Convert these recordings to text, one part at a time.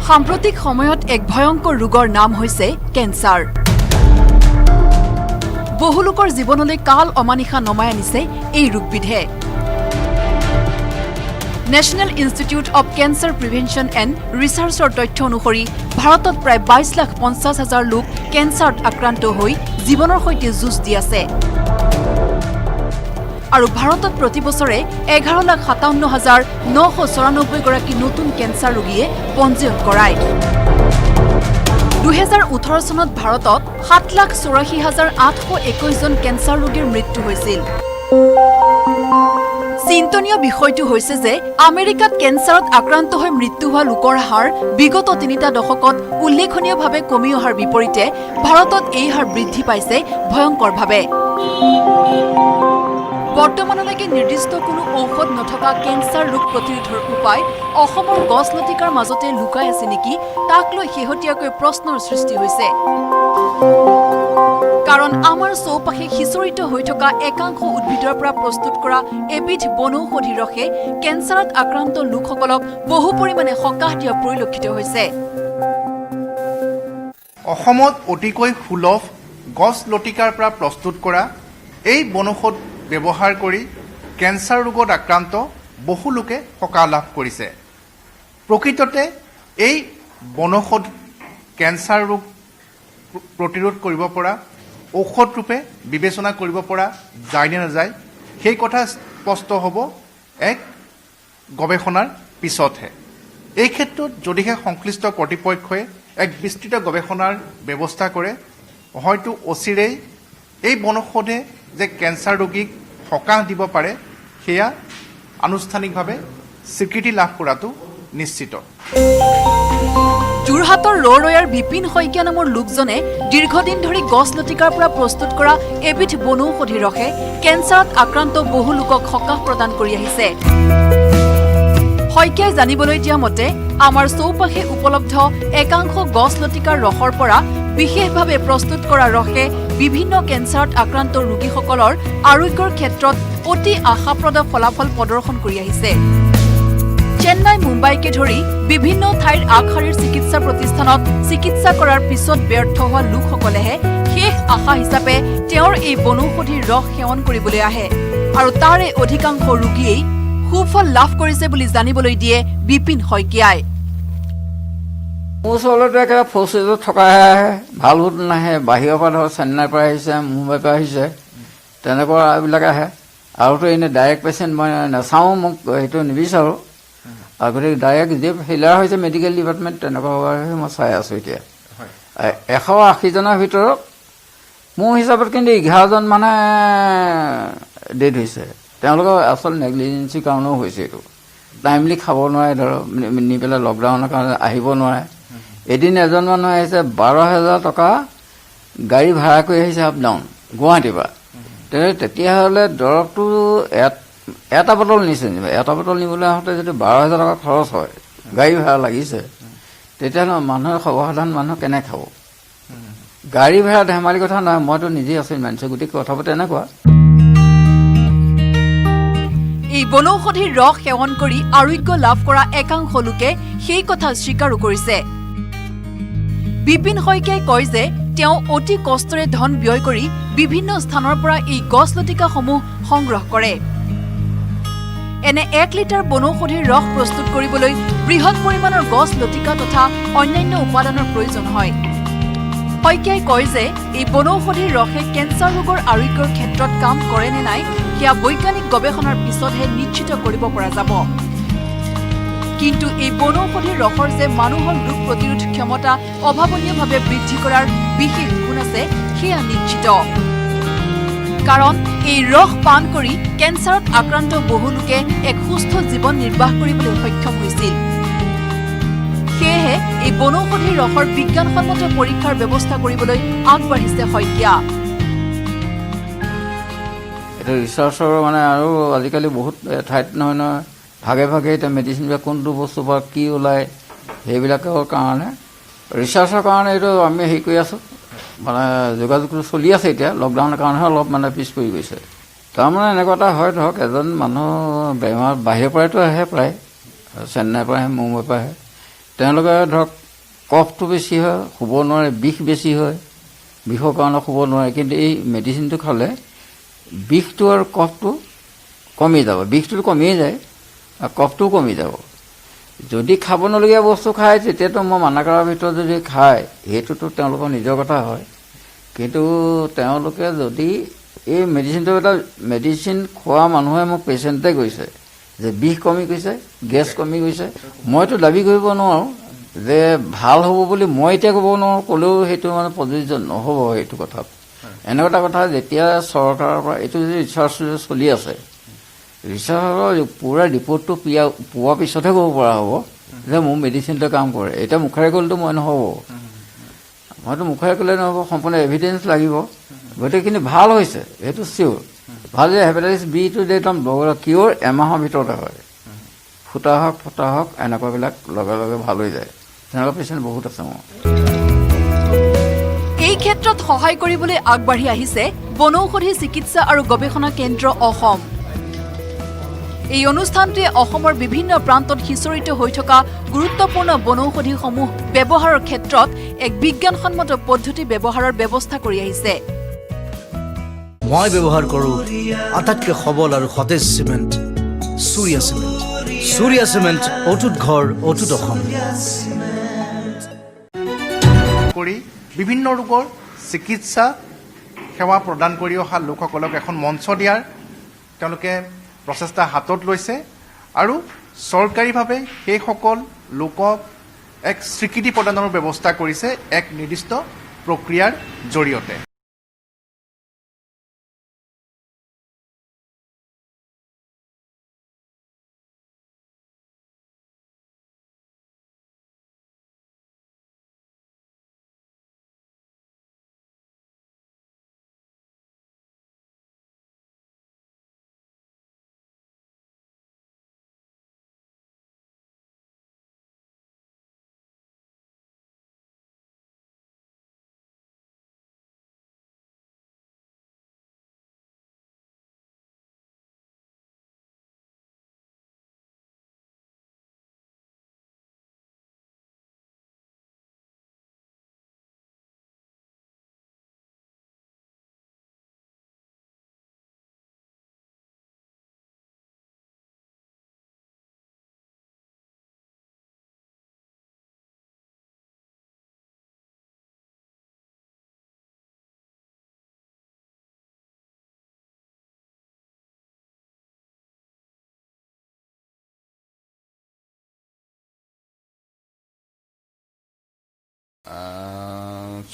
সাম্প্ৰতিক সময়ত এক ভয়ংকৰ ৰোগৰ নাম হৈছে কেন্সাৰ। বহু লোকৰ জীৱনলৈ কাল অমানিশা নমাই আনিছে এই ৰোগবিধে। National institute of cancer prevention and ৰিচাৰ্চৰ তথ্য অনুসৰি ভাৰতত প্ৰায় 22,50,000 লোক কেন্সাৰত আক্ৰান্ত হৈ জীৱনৰ সৈতে যুঁজ দি আছে। আৰু ভাৰতত প্ৰতি বছৰে 11,57,994 গৰাকী নতুন কেন্সাৰ ৰোগীয়ে পঞ্জীয়ন কৰায়। 2018 চনত ভাৰতত 7,84,821 জন কেন্সাৰ ৰোগীৰ মৃত্যু হৈছিল। চিন্তনীয় বিষয়টো হৈছে যে আমেৰিকাত কেন্সাৰত আক্ৰান্ত হৈ মৃত্যু হোৱা লোকৰ হাৰ বিগত 3টা দশকত উল্লেখনীয়ভাৱে কমি অহাৰ বিপৰীতে ভাৰতত এই হাৰ বৃদ্ধি পাইছে ভয়ংকৰভাৱে। বৰ্তমানলৈকে নিৰ্দিষ্ট কোনো ঔষধ নথকা কেন্সাৰ ৰোগ প্ৰতিৰোধৰ উপায় অসমৰ গছ লতিকাৰ মাজতে লুকাই আছে নেকি তাক লৈ শেহতীয়াকৈ প্ৰশ্নৰ সৃষ্টি হৈছে। কাৰণ আমাৰ চৌপাশে সিঁচৰিত হৈ থকা একাংশ উদ্ভিদৰ পৰা প্ৰস্তুত কৰা এবিধ বনৌষধি ৰসে কেন্সাৰত আক্ৰান্ত লোকসকলক বহু পৰিমাণে সকাহ দিয়া পৰিলক্ষিত হৈছে। অসমত অতিকৈ সুলভ গছ লতিকাৰ পৰা প্ৰস্তুত কৰা এই বনৌষধ ব্যৱহাৰ কৰি কেন্সাৰ ৰোগত আক্ৰান্ত বহু লোকে সকাহ লাভ কৰিছে। প্ৰকৃততে এই বনৌষধ কেন্সাৰ ৰোগ প্ৰতিৰোধ কৰিব পৰা ঔষধ ৰূপে বিবেচনা কৰিব পৰা যায় নে নাযায় সেই কথা স্পষ্ট হ'ব এক গৱেষণাৰ পিছতহে। এই ক্ষেত্ৰত যদিহে সংশ্লিষ্ট কৰ্তৃপক্ষই এক বিস্তৃত গৱেষণাৰ ব্যৱস্থা কৰে হয়তো অচিৰেই এই বনৌষধে যে কেন্সাৰ ৰোগীক সকাহ দিব পাৰে সেয়া আনুষ্ঠানিকভাৱে স্বীকৃতি লাভ কৰাটো নিশ্চিত। যোৰহাটৰ ৰৰৈয়াৰ বিপিন শইকীয়া নামৰ লোকজনে দীৰ্ঘদিন ধৰি গছ লতিকাৰ পৰা প্ৰস্তুত কৰা এবিধ বনৌষধি ৰসে কেন্সাৰত আক্ৰান্ত বহু লোকক সকাহ প্ৰদান কৰি আহিছে। শইকীয়াই জানিবলৈ দিয়া মতে আমাৰ চৌপাশে উপলব্ধ একাংশ গছ লতিকাৰ ৰসৰ পৰা বিশেষভাৱে প্ৰস্তুত কৰা ৰসে বিভিন্ন কেন্সাৰত আক্ৰান্ত ৰোগীসকলৰ আৰোগ্যৰ ক্ষেত্ৰত অতি আশাপ্ৰদ ফলাফল প্ৰদৰ্শন কৰি আহিছে। চেন্নাই মুম্বাইকে ধৰি বিভিন্ন ঠাইৰ আগশাৰীৰ চিকিৎসা প্ৰতিষ্ঠানত চিকিৎসা কৰাৰ পিছত ব্যৰ্থ হোৱা লোকসকলেহে শেষ আশা হিচাপে তেওঁৰ এই বনৌষধিৰ ৰস সেৱন কৰিবলৈ আহে আৰু তাৰে অধিকাংশ ৰোগীয়েই সুফল লাভ কৰিছে বুলি জানিবলৈ দিয়ে বিপিন শইকীয়াই। মোৰ ওচৰতে একেবাৰে ফৌচেজত থকাহে আহে, ভাল হোত নাহে। বাহিৰৰ পৰা ধৰক চেন্নাইৰ পৰা আহিছে, মুম্বাইৰ পৰা আহিছে, তেনেকুৱা এইবিলাক আহে। আৰুতো এনেই ডাইৰেক্ট পেচেণ্ট মই নাচাওঁ, মোক সেইটো নিবিচাৰোঁ। আৰু গতিকে ডাইৰেক্ট যি ফেইলাৰ হৈছে মেডিকেল ডিপাৰ্টমেণ্ট তেনেকুৱাভাৱে মই চাই আছোঁ এতিয়া। 180জনৰ ভিতৰত মোৰ হিচাপত কিন্তু 11জন মানে ডেড হৈছে। তেওঁলোকৰ আচল নেগলিজেঞ্চিৰ কাৰণেও হৈছে। এইটো টাইমলি খাব নোৱাৰে, ধৰক নি পেলাই লকডাউনৰ কাৰণে আহিব নোৱাৰে। এদিন এজন মানুহ আহিছে 12,000 টকা গাড়ী ভাড়া কৰি আহিছে আপ ডাউন গুৱাহাটীৰ পৰা। তেতিয়াহ'লে দৰৱটো এটা বটল নিছে, এটা বটল নিবলৈ আহোঁতে যদি 12,000 টকা খৰচ হয়, গাড়ী ভাড়া লাগিছে, তেতিয়াহ'লে মানুহে সৰ্বসাধাৰণ মানুহ কেনে খাব? গাড়ী ভাড়া ধেমালি কথা নহয়। মইতো নিজেই আছোঁ মানুহ, গতিকে কথাবোৰ তেনেকুৱা। এই বনৌষধিৰ ৰস সেৱন কৰি আৰোগ্য লাভ কৰা একাংশ লোকে সেই কথা স্বীকাৰো কৰিছে। বিপিন শইকীয়াই কয় যে তেওঁ অতি কষ্টৰে ধন ব্যয় কৰি বিভিন্ন স্থানৰ পৰা এই গছ লতিকাসমূহ সংগ্ৰহ কৰে। এনে 1 লিটাৰ বনৌষধিৰ ৰস প্ৰস্তুত কৰিবলৈ বৃহৎ পৰিমাণৰ গছ লতিকা তথা অন্যান্য উপাদানৰ প্ৰয়োজন হয়। শইকীয়াই কয় যে এই বনৌষধিৰ ৰসে কেন্সাৰ ৰোগৰ আৰোগ্যৰ ক্ষেত্ৰত কাম কৰে নে নাই সেয়া বৈজ্ঞানিক গৱেষণাৰ পিছতহে নিশ্চিত কৰিব পৰা যাব। কিন্তু এই বনৌষধিৰ ৰসৰ যে মানুহৰ ৰোগ প্ৰতিৰোধ ক্ষমতা অভাৱনীয়ভাৱে বৃদ্ধি কৰাৰ বিশেষ গুণ আছে সেয়া নিশ্চিত। কাৰণ এই ৰস পান কৰি কেন্সাৰত আক্ৰান্ত বহু লোকে এক সুস্থ জীৱন নিৰ্বাহ কৰিবলৈ সক্ষম হৈছিল। সেয়েহে এই বনৌষধিৰ ৰসৰ বিজ্ঞানসন্মত পৰীক্ষাৰ ব্যৱস্থা কৰিবলৈ আগবাঢ়িছে শইকীয়া। এইটো ৰিচাৰ্চৰ মানে আৰু আজিকালি বহুত ঠাইত নহয় নহয় ভাগে ভাগে এতিয়া মেডিচিনবিলাক কোনটো বস্তুৰ পৰা কি ওলায় সেইবিলাকৰ কাৰণে ৰিচাৰ্চৰ কাৰণে এইটো আমি হেৰি কৰি আছোঁ। মানে যোগাযোগটো চলি আছে এতিয়া, লকডাউনৰ কাৰণেহে অলপ মানে পিছ পৰি গৈছে। তাৰমানে এনেকুৱা এটা হয়, ধৰক এজন মানুহ বেমাৰ বাহিৰৰ পৰাইতো আহে, প্ৰায় চেন্নাইৰ পৰা আহে, মুম্বাইৰ পৰা আহে। তেওঁলোকে ধৰক কফটো বেছি হয়, শুব নোৱাৰে, বিষ বেছি হয়, বিষৰ কাৰণে শুব নোৱাৰে। কিন্তু এই মেডিচিনটো খালে বিষটো আৰু কফটো কমি যাব, বিষটো কমিয়ে যায় আৰু কফটোও কমি যাব। যদি খাব নলগীয়া বস্তু খায় তেতিয়াতো মই মানা কৰাৰ ভিতৰত যদি খায় সেইটোতো তেওঁলোকৰ নিজৰ কথা হয়। কিন্তু তেওঁলোকে যদি এই মেডিচিনটো এটা মেডিচিন খোৱা মানুহে মোক পেচেণ্টে কৈছে যে বিষ কমি গৈছে, গেছ কমি গৈছে, মইতো দাবী কৰিব নোৱাৰোঁ যে ভাল হ'ব বুলি মই এতিয়া ক'ব নোৱাৰোঁ, ক'লেও সেইটো মানে প্ৰযোজ্য নহ'ব। সেইটো কথাত এনেকুৱা এটা কথা, যেতিয়া চৰকাৰৰ পৰা এইটো যদি ৰিচাৰ্চ চলি আছে, ৰিচাৰ্চৰ পূৰা ৰিপৰ্টটো পোৱাৰ পিছতহে ক'ব পৰা হ'ব যে মোৰ মেডিচিনটোৱে কাম কৰে। এতিয়া মুখেৰে ক'লেতো মই নহ'ব, মইতো মুখেৰে ক'লে নহ'ব, সম্পূৰ্ণ এভিডেঞ্চ লাগিব। গোটেইখিনি ভাল হৈছে সেইটো চিয়'ৰ, ভাল যে হেপাটাইটিছ বিটো যে একদম কিয়'ৰ এমাহৰ ভিতৰতে হয়, ফুটা হওক ফটা হওক এনেকুৱাবিলাক লগে লগে ভাল হৈ যায়। তেনেকুৱা পেচেণ্ট বহুত আছে মোৰ। এই ক্ষেত্ৰত সহায় কৰিবলৈ আগবাঢ়ি আহিছে বনৌষধি চিকিৎসা আৰু গৱেষণা কেন্দ্ৰ অসম। এই অনুষ্ঠানটোৱে অসমৰ বিভিন্ন প্ৰান্তত সিঁচৰিত হৈ থকা গুৰুত্বপূৰ্ণ বনৌষধিসমূহ ব্যৱহাৰৰ ক্ষেত্ৰত এক বিজ্ঞানসন্মত পদ্ধতি ব্যৱহাৰৰ ব্যৱস্থা কৰি আহিছে। মই ব্যৱহাৰ কৰোঁ আটাইতকৈ সবল আৰু সতেজ cement, Surya cement. Surya cement, অটুট ঘৰ, অটুট অসম। কৰি বিভিন্ন ৰোগৰ চিকিৎসা সেৱা প্ৰদান কৰি অহা লোকসকলক এখন মঞ্চ দিয়াৰ তেওঁলোকে প্ৰচেষ্টা হাতত লৈছে আৰু চৰকাৰীভাৱে সেইসকল লোকক এক স্বীকৃতি প্ৰদানৰ ব্যৱস্থা কৰিছে এক নিৰ্দিষ্ট প্ৰক্ৰিয়াৰ জৰিয়তে।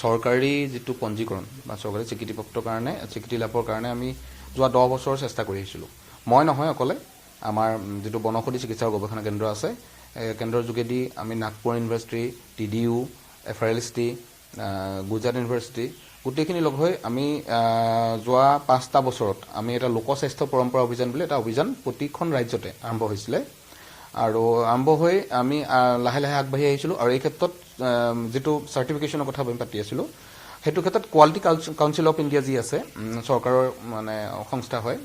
চৰকাৰী যিটো পঞ্জীকৰণ বা চৰকাৰী স্বীকৃতিপ্ৰাপ্তৰ কাৰণে স্বীকৃতি লাভৰ কাৰণে আমি যোৱা 10 বছৰ চেষ্টা কৰি আহিছিলোঁ। মই নহয় অকলে, আমাৰ যিটো বনৌষধি চিকিৎসা আৰু গৱেষণা কেন্দ্ৰ আছে, কেন্দ্ৰৰ যোগেদি আমি Nagpur university, TDU, FRLST, Gujarat university গোটেইখিনি লগ হৈ আমি যোৱা 5টা বছৰত আমি এটা লোকস্বাস্থ্য পৰম্পৰা অভিযান বুলি এটা অভিযান প্ৰতিখন ৰাজ্যতে আৰম্ভ হৈছিলে আৰু আৰম্ভ হৈ আমি লাহে লাহে আগবাঢ়ি আহিছিলোঁ। আৰু এই ক্ষেত্ৰত যিটো চাৰ্টিফিকেশ্যনৰ কথা আমি পাতি আছিলোঁ, সেইটো ক্ষেত্ৰত কোৱালিটি কাউন্সিল অফ ইণ্ডিয়া যি আছে, চৰকাৰৰ মানে সংস্থা হয়,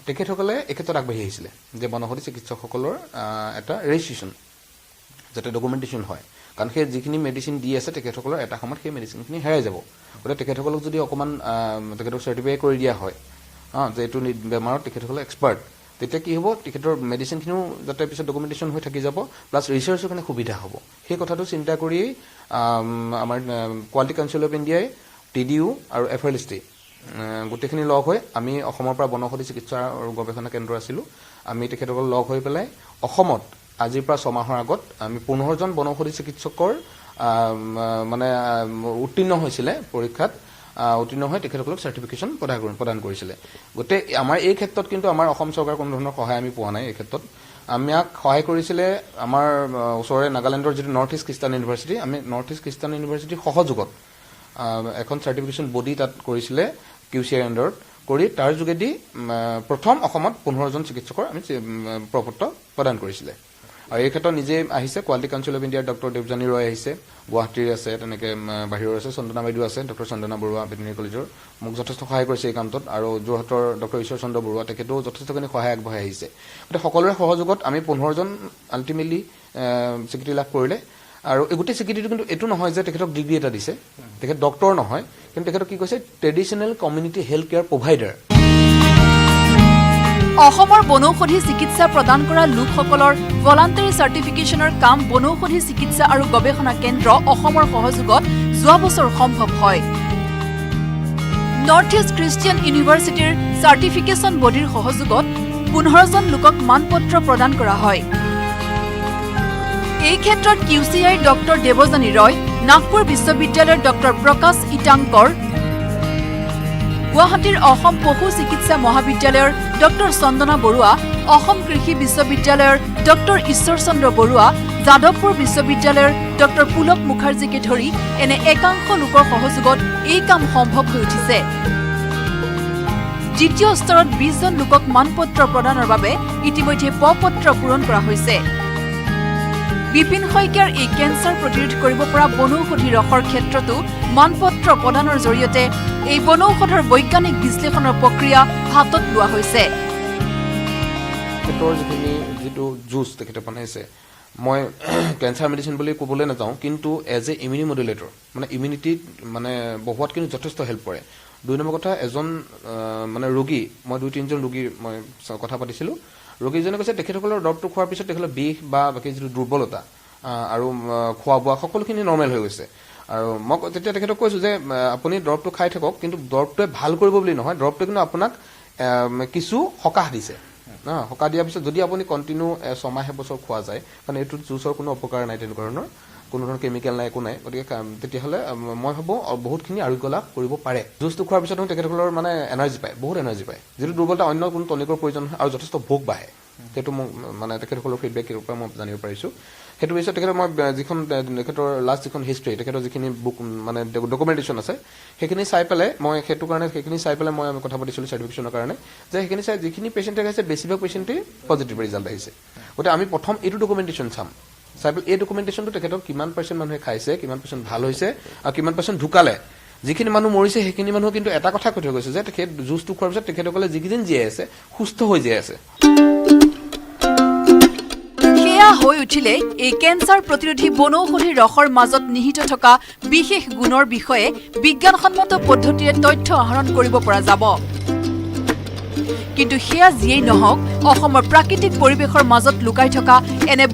তেখেতসকলে এই ক্ষেত্ৰত আগবাঢ়ি আহিছিলে যে বনৌষধি চিকিৎসকসকলৰ এটা ৰেজিষ্ট্ৰেশ্যন যাতে ডকুমেণ্টেশ্যন হয়। কাৰণ সেই যিখিনি মেডিচিন দি আছে তেখেতসকলৰ এটা সময়ত সেই মেডিচিনখিনি হেৰাই যাব। গতিকে তেখেতসকলক যদি অকণমান তেখেতক চাৰ্টিফাই কৰি দিয়া হয় যে এইটো বেমাৰত তেখেতসকলে এক্সপাৰ্ট, তেতিয়া কি হ'ব, তেখেতৰ মেডিচিনখিনিও যাতে পিছত ডকুমেণ্টেশ্যন হৈ থাকি যাব, প্লাছ ৰিচাৰ্চৰ কাৰণে সুবিধা হ'ব। সেই কথাটো চিন্তা কৰিয়েই আমাৰ কোৱালিটি কাউন্সিল অফ ইণ্ডিয়াই TDU আৰু FRLST গোটেইখিনি লগ হৈ আমি অসমৰ পৰা বনৌষধি চিকিৎসা আৰু গৱেষণা কেন্দ্ৰ আছিলোঁ, আমি তেখেতসকল লগ হৈ পেলাই অসমত আজিৰ পৰা 6 মাহৰ আগত আমি 15জন বনৌষধি চিকিৎসকৰ মানে উত্তীৰ্ণ হৈছিলে পৰীক্ষাত, উত্তীৰ্ণ হৈ তেখেতসকলক চাৰ্টিফিকেশ্যন প্ৰদান কৰিছিলে। গোটেই আমাৰ এই ক্ষেত্ৰত কিন্তু আমাৰ অসম চৰকাৰ কোনো ধৰণৰ সহায় আমি পোৱা নাই। এই ক্ষেত্ৰত আমাক সহায় কৰিছিলে আমাৰ ওচৰৰে নাগালেণ্ডৰ যিটো নৰ্থ ইষ্ট খ্ৰীষ্টান ইউনিভাৰ্চিটি, আমি নৰ্থ ইষ্ট খ্ৰীষ্টান ইউনিভাৰ্চিটিৰ সহযোগত এখন চাৰ্টিফিকেশ্যন বডি তাত কৰিছিলে QCI আণ্ডাৰত কৰি, তাৰ যোগেদি প্ৰথম অসমত 15জন চিকিৎসকৰ আমি প্ৰপত্ৰ প্ৰদান কৰিছিলে। আৰু এই ক্ষেত্ৰত নিজে আহিছে কোৱালিটি কাউন্সিল অফ ইণ্ডিয়াৰ ডক্টৰ দেৱজানী ৰয় আহিছে, গুৱাহাটীৰ আছে, তেনেকৈ বাহিৰৰ আছে, চন্দনা বাইদেউ আছে, ডক্টৰ চন্দনা বৰুৱা ভেটেনেৰী কলেজৰ, মোক যথেষ্ট সহায় কৰিছে এই কামটোত। আৰু যোৰহাটৰ ডক্টৰ ঈশ্বৰ চন্দ্ৰ বৰুৱা, তেখেতেও যথেষ্টখিনি সহায় আগবঢ়াই আহিছে। গতিকে সকলোৰে সহযোগত আমি 15জন আল্টিমেটলি স্বীকৃতি লাভ কৰিলে। আৰু এই গোটেই স্বীকৃতিটো কিন্তু এইটো নহয় যে তেখেতক ডিগ্ৰী এটা দিছে, তেখেত ডক্টৰ নহয়, কিন্তু তেখেতক কি কৈছে traditional community health care provider. অসমৰ বনৌষধি চিকিৎসা প্ৰদান কৰা লোকসকলৰ ভলাণ্টাৰী চাৰ্টিফিকেশ্যনৰ কাম বনৌষধি চিকিৎসা আৰু গৱেষণা কেন্দ্ৰ অসমৰ সহযোগত যোৱা বছৰ সম্ভৱ হয়। নৰ্থ ইষ্ট খ্ৰীষ্টিয়ান ইউনিভাৰ্চিটিৰ চাৰ্টিফিকেশ্যন বডিৰ সহযোগত 15জন লোকক মানপত্ৰ প্ৰদান কৰা হয়। এই ক্ষেত্ৰত QCIৰ ডক্টৰ দেৱজানী ৰয়, নাগপুৰ বিশ্ববিদ্যালয়ৰ ডক্টৰ প্ৰকাশ ইটাংকৰ, গুৱাহাটীৰ অসম পশু চিকিৎসা মহাবিদ্যালয়ৰ ডক্টৰ চন্দনা বৰুৱা, অসম কৃষি বিশ্ববিদ্যালয়ৰ ডক্টৰ ঈশ্বৰ চন্দ্ৰ বৰুৱা, যাদৱপুৰ বিশ্ববিদ্যালয়ৰ ডক্টৰ পুলক মুখাৰ্জীকে ধৰি এনে একাংশ লোকৰ সহযোগত এই কাম সম্ভৱ হৈ উঠিছে। দ্বিতীয় স্তৰত 20জন লোকক মানপত্ৰ প্ৰদানৰ বাবে ইতিমধ্যে পত্ৰ পূৰণ কৰা হৈছে। বিপিন শইকীয়াৰ এই কেঞ্চাৰ প্ৰতিৰোধ কৰিব পৰা বনৌষধি ৰসৰ ক্ষেত্ৰতো মানপত্ৰ প্ৰদানৰ জৰিয়তে এই বনৌষধৰ বৈজ্ঞানিক বিশ্লেষণৰ প্ৰক্ৰিয়া হাতত লোৱা হৈছে। তেখেতৰ যিটো জুচ তেখেতে বনাইছে, মই কেঞ্চাৰ মেডিচিন বুলি ক'বলৈ নাযাওঁ, কিন্তু এজ এ ইমিউনি মডুলেটৰ মানে ইমিউনিটি মানে বঢ়োৱাত কিন্তু যথেষ্ট হেল্প কৰে। 2 নম্বৰ কথা, এজন মানে ৰোগী, মই 2-3জন ৰোগীৰ মই কথা পাতিছিলোঁ, ৰোগীজনে কৈছে তেখেতসকলৰ দৰৱটো খোৱাৰ পিছত তেখেতৰ বিষ বা বাকী যিটো দুৰ্বলতা আৰু খোৱা বোৱা সকলোখিনি নৰ্মেল হৈ গৈছে। আৰু মই তেতিয়া তেখেতক কৈছোঁ যে আপুনি দৰৱটো খাই থাকক, কিন্তু দৰৱটোৱে ভাল কৰিব বুলি নহয়, দৰৱটোৱে কিন্তু আপোনাক কিছু সকাহ দিছে। সকাহ দিয়াৰ পিছত যদি আপুনি কণ্টিনিউ 6 মাহ 1 বছৰ খোৱা যায়, কাৰণ এইটো জুচৰ কোনো অপকাৰ নাই, তেনেকুৱা ধৰণৰ কোনো ধৰণৰ কেমিকেল নাই, একো নাই, গতিকে তেতিয়াহ'লে মই ভাবোঁ বহুতখিনি আৰোগ্য লাভ কৰিব পাৰে। জুচটো খোৱাৰ পিছত তেখেতসকলৰ মানে এনাৰ্জি পায়, বহুত এনাৰ্জি পায়, যিটো দুৰ্বলতা অন্য কোনো টনিকৰ প্ৰয়োজন হয়, আৰু যথেষ্ট ভোক বাঢ়ে। সেইটো মোক মানে তেখেতসকলৰ ফিডবেকৰ পৰা মই জানিব পাৰিছোঁ। সেইটো পিছত তেখেতৰ মই যিখন তেখেতৰ লাষ্ট যিখন হিষ্ট্ৰী, তেখেতৰ যিখিনি বুক মানে ডকুমেণ্টেশ্যন আছে, সেইখিনি চাই পেলাই মই সেইখিনি চাই পেলাই মই কথা পাতিছিলোঁ চাৰ্টিফিকেশ্যনৰ কাৰণে, যে সেইখিনি চাই যিখিনি পেচেণ্টে আহিছে বেছিভাগ পেচেণ্টেই পজিটিভ ৰিজাল্ট আহিছে। গতিকে আমি প্ৰথম এইটো ডকুমেণ্টেশ্যন চাম, চাই পেলাই এই ডকুমেণ্টেশ্যনটো তেখেতক কিমান পাৰ্চেণ্ট মানুহে খাইছে, কিমান পাৰ্চেণ্ট ভাল হৈছে আৰু কিমান পাৰ্চেণ্ট ঢুকালে। যিখিনি মানুহ মৰিছে সেইখিনি মানুহ কিন্তু এটা কথা কৈ থৈ গৈছে যে তেখেত জুচটো খোৱাৰ পিছত তেখেতসকলে যিকেইদিন জীয়াই আছে সুস্থ হৈ জীয়াই আছে। হৈ উঠিলে এই কেঞ্চাৰ প্ৰতিৰোধী বনৌষধি ৰসৰ মাজত নিহিত থকা বিশেষ গুণৰ বিষয়ে বিজ্ঞানসন্মত পদ্ধতিৰে তথ্য আহৰণ কৰিব পৰা যাব। কিন্তু সেয়া যিয়েই নহওক, অসমৰ প্ৰাকৃতিক পৰিৱেশৰ মাজত লুকাই থকা এনে